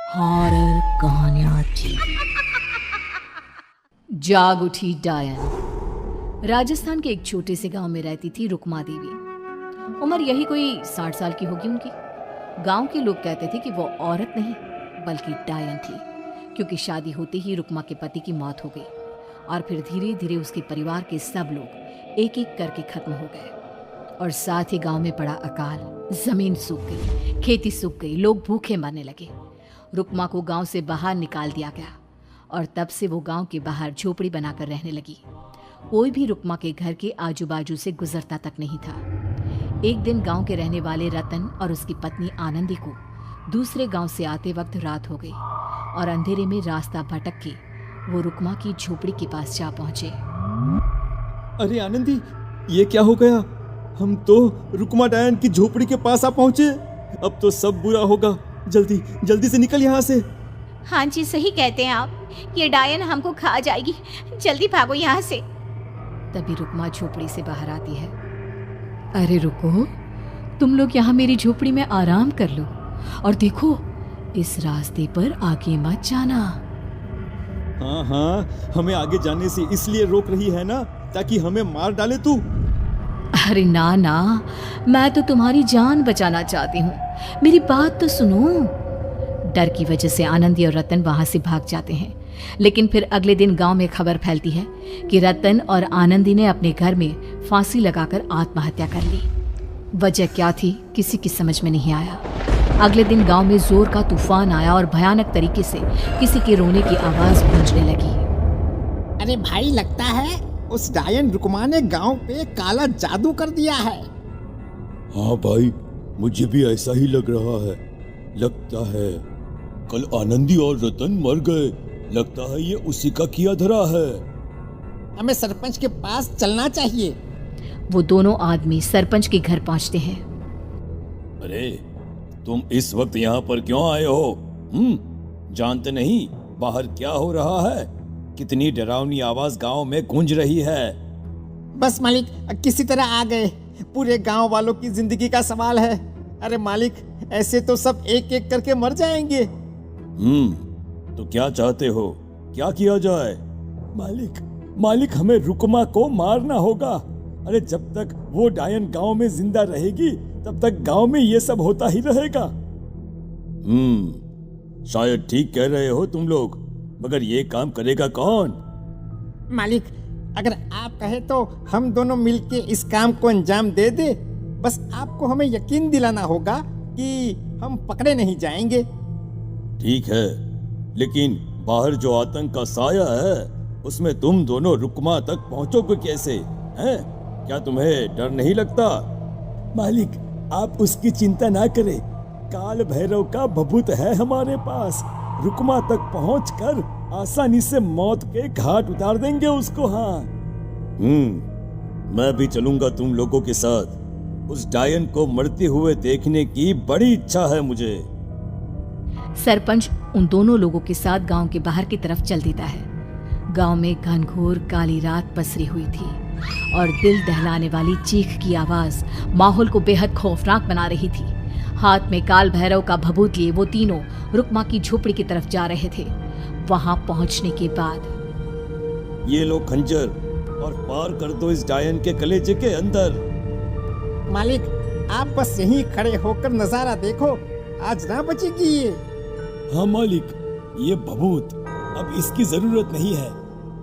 Horror कहानियां थी। जाग उठी डायन। राजस्थान के एक छोटे से गांव में रहती थी रुक्मा देवी। उम्र यही कोई 60 साल की होगी उनकी। गांव के लोग कहते थे कि वो औरत नहीं बल्कि डायन थी, क्योंकि शादी होते ही रुक्मा के पति की मौत हो गई और फिर धीरे धीरे उसके परिवार के सब लोग एक एक करके खत्म हो गए। और साथ ही गांव में पड़ा अकाल, जमीन सूख गई, खेती सूख गई, लोग भूखे मरने लगे। रुक्मा को गांव से बाहर निकाल दिया गया और तब से वो गांव के बाहर झोपड़ी बनाकर रहने लगी। कोई भी रुक्मा के घर के आजू बाजू से गुजरता तक नहीं था। एक दिन गांव के रहने वाले रतन और उसकी पत्नी आनंदी को दूसरे गांव से आते वक्त रात हो गई और अंधेरे में रास्ता भटक के वो रुक्मा की झोपड़ी के पास जा पहुंचे। अरे आनंदी, ये क्या हो गया? हम तो रुक्मा डायन की झोपड़ी के पास आ पहुंचे। अब तो सब बुरा होगा। जल्दी जल्दी से निकल यहाँ से। हाँ जी, सही कहते हैं आप, ये डायन हमको खा जाएगी, जल्दी भागो यहाँ से। तभी रुक्मा झोपड़ी से बाहर आती है। अरे रुको, तुम लोग यहाँ मेरी झोपड़ी में आराम कर लो और देखो, इस रास्ते पर आगे मत जाना। हाँ, हमें आगे जाने से इसलिए रोक रही है ना, ताकि हमें मार डाले तू। अरे ना ना, मैं तो तुम्हारी जान बचाना चाहती हूँ, मेरी बात तो सुनो। डर की वजह से आनंदी और रतन वहां से भाग जाते हैं। लेकिन फिर अगले दिन गांव में खबर फैलती है कि रतन और आनंदी ने अपने घर में फांसी लगाकर आत्महत्या कर ली। वजह क्या थी किसी की समझ में नहीं आया। अगले दिन गांव में जोर का तूफान आया और भयानक तरीके से किसी के रोने की आवाज गूंजने लगी। अरे भाई, लगता है उस डायन रुक्मा ने गांव पे काला जादू कर दिया है। हाँ भाई, मुझे भी ऐसा ही लग रहा है। लगता है कल आनंदी और रतन मर गए। लगता है ये उसी का किया धरा है। हमें सरपंच के पास चलना चाहिए। वो दोनों आदमी सरपंच के घर पहुंचते हैं। अरे तुम इस वक्त यहाँ पर क्यों आए हो? जानते नहीं बाहर क्या हो रहा है? कितनी डरावनी आवाज गांव में गूंज रही है। बस मालिक, किसी तरह आ गए। पूरे गांव वालों की जिंदगी का सवाल है। अरे मालिक, ऐसे तो सब एक एक करके मर जाएंगे। तो क्या चाहते हो? क्या किया जाए? मालिक हमें रुक्मा को मारना होगा। अरे जब तक वो डायन गांव में जिंदा रहेगी तब तक गांव में ये सब होता ही रहेगा। शायद ठीक कह रहे हो तुम लोग, मगर ये काम करेगा कौन? मालिक, अगर आप कहे तो हम दोनों मिलके इस काम को अंजाम दे दे। बस आपको हमें यकीन दिलाना होगा कि हम पकड़े नहीं जाएंगे। ठीक है, लेकिन बाहर जो आतंक का साया है उसमें तुम दोनों रुक्मा तक पहुंचोगे कैसे? हैं? क्या तुम्हें डर नहीं लगता? मालिक, आप उसकी चिंता ना करें। काल भैरव का भभूत है हमारे पास। रुक्मा तक पहुंचकर आसानी से मौत के घाट उतार देंगे उसको। हाँ, मैं भी चलूंगा तुम लोगों के साथ। उस डायन को मरते हुए देखने की बड़ी इच्छा है मुझे। सरपंच उन दोनों लोगों के साथ गांव के बाहर की तरफ चल देता है। गांव में घनघोर काली रात पसरी हुई थी और दिल दहलाने वाली चीख की आवाज माहौल को बेहद खौफनाक बना रही थी। हाथ में काल भैरव का भभूत लिए वो तीनों रुक्मा की झोपड़ी की तरफ जा रहे थे। वहां पहुंचने के बाद, ये लो खंजर और पार कर दो इस डायन के कलेजे के अंदर। मालिक, आप बस यहीं खड़े होकर नजारा देखो, आज ना बचेगी ये। हाँ मालिक, ये भभूत अब इसकी जरूरत नहीं है।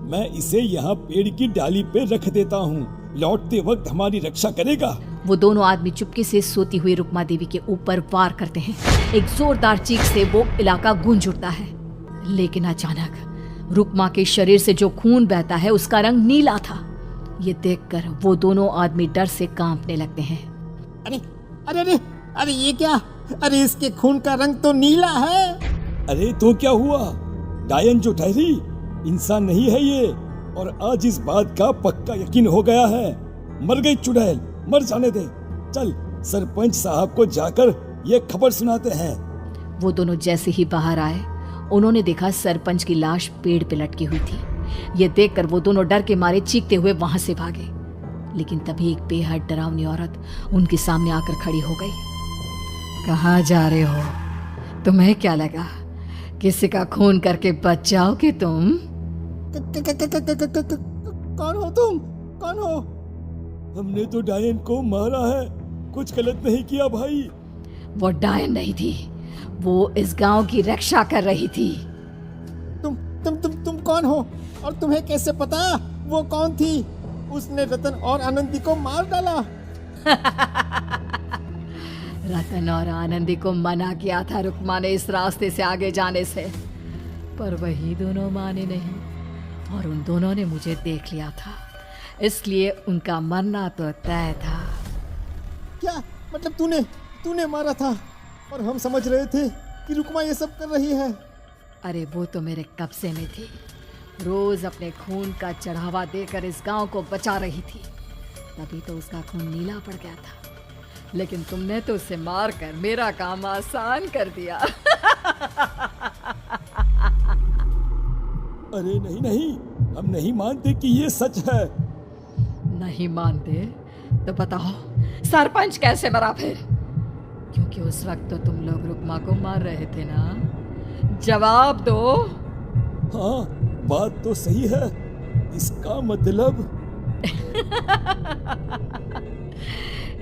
मैं इसे यहाँ पेड़ की डाली पे रख देता हूँ, लौटते वक्त हमारी रक्षा करेगा। वो दोनों आदमी चुपके से सोती हुई रुक्मा देवी के ऊपर वार करते हैं। एक जोरदार चीख से वो इलाका गूंज उठता है, लेकिन अचानक रुक्मा के शरीर से जो खून बहता है उसका रंग नीला था। ये देखकर वो दोनों आदमी डर से कांपने लगते हैं। अरे अरे अरे अरे, ये क्या? अरे इसके खून का रंग तो नीला है। अरे तो क्या हुआ? डायन जो ठहरी इंसान नहीं है ये, और आज इस बात का पक्का यकीन हो गया है। मर गई चुड़ैल, मर जाने दे। चल सरपंच साहब को जाकर ये खबर सुनाते हैं। वो दोनों जैसे ही बाहर आए, उन्होंने देखा सरपंच की लाश पेड़ पे लटकी हुई थी। ये देखकर वो दोनों डर के मारे चीखते हुए वहां से भागे। लेकिन तभी एक बेहद डरावनी औरत उनके सामने आकर खड़ी हो गई। कहाँ जा रहे हो? तुम्हें क्या लगा किसी का खून करके बच जाओगे तुम? कौन हो तुम? कौन हो? हमने तो डायन को मारा है, कुछ गलत नहीं किया भाई। वो डायन नहीं थी, वो इस गांव की रक्षा कर रही थी। तुम कौन हो? और तुम्हें कैसे पता वो कौन थी? उसने रतन और आनंदी को मार डाला। रतन और आनंदी को मना किया था रुक्मा ने इस रास्ते से आगे जाने से, पर वही दोनों माने नहीं और उन दोनों ने मुझे देख लिया था, इसलिए उनका मरना तो तय था। क्या मतलब तूने मारा था? और हम समझ रहे थे कि रुक्मा ये सब कर रही है। अरे वो तो मेरे कब्जे में थी, रोज अपने खून का चढ़ावा देकर इस गांव को बचा रही थी, तभी तो उसका खून नीला पड़ गया था। लेकिन तुमने तो उसे मारकर मेरा काम आसान कर दिया। अरे नहीं नहीं, हम नहीं मानते कि ये सच है। नहीं मानते तो बताओ सरपंच कैसे मरा फिर? क्योंकि उस वक्त तो तुम लोग रुक्मा को मार रहे थे ना, जवाब दो। हाँ, बात तो सही है। इसका मतलब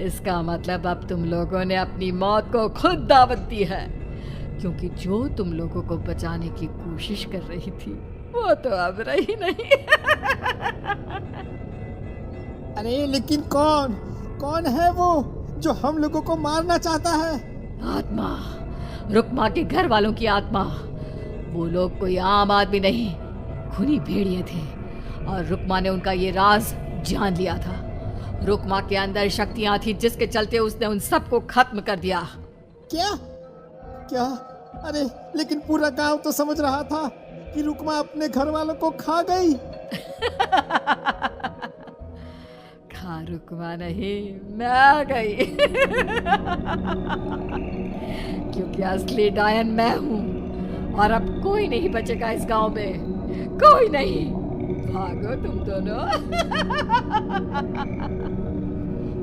इसका मतलब अब तुम लोगों ने अपनी मौत को खुद दावत दी है, क्योंकि जो तुम लोगों को बचाने की कोशिश कर रही थी वो तो अब रही नहीं। अरे लेकिन कौन है वो जो हम लोगों को मारना चाहता है? आत्मा, रुक्मा के घर वालों की आत्मा। वो लोग कोई आम आदमी नहीं, खूनी भेड़िए थे और रुक्मा ने उनका ये राज जान लिया था। रुक्मा के अंदर शक्तियां थी जिसके चलते उसने उन सबको खत्म कर दिया। क्या? अरे लेकिन पूरा गांव तो समझ रहा था कि रुक्मा अपने घर वालों को खा गई। खा रुक्मा नहीं, मैं आ गई। क्योंकि असली डायन मैं हूँ और अब कोई नहीं बचेगा इस गांव में, कोई नहीं। भागो तुम दोनों।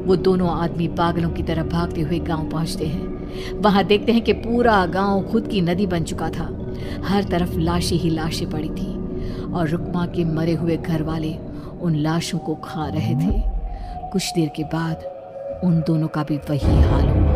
वो दोनों आदमी पागलों की तरह भागते हुए गांव पहुंचते हैं। वहां देखते हैं कि पूरा गांव खुद की नदी बन चुका था। हर तरफ लाशें ही लाशें पड़ी थी और रुक्मा के मरे हुए घर वाले उन लाशों को खा रहे थे। कुछ देर के बाद उन दोनों का भी वही हाल हो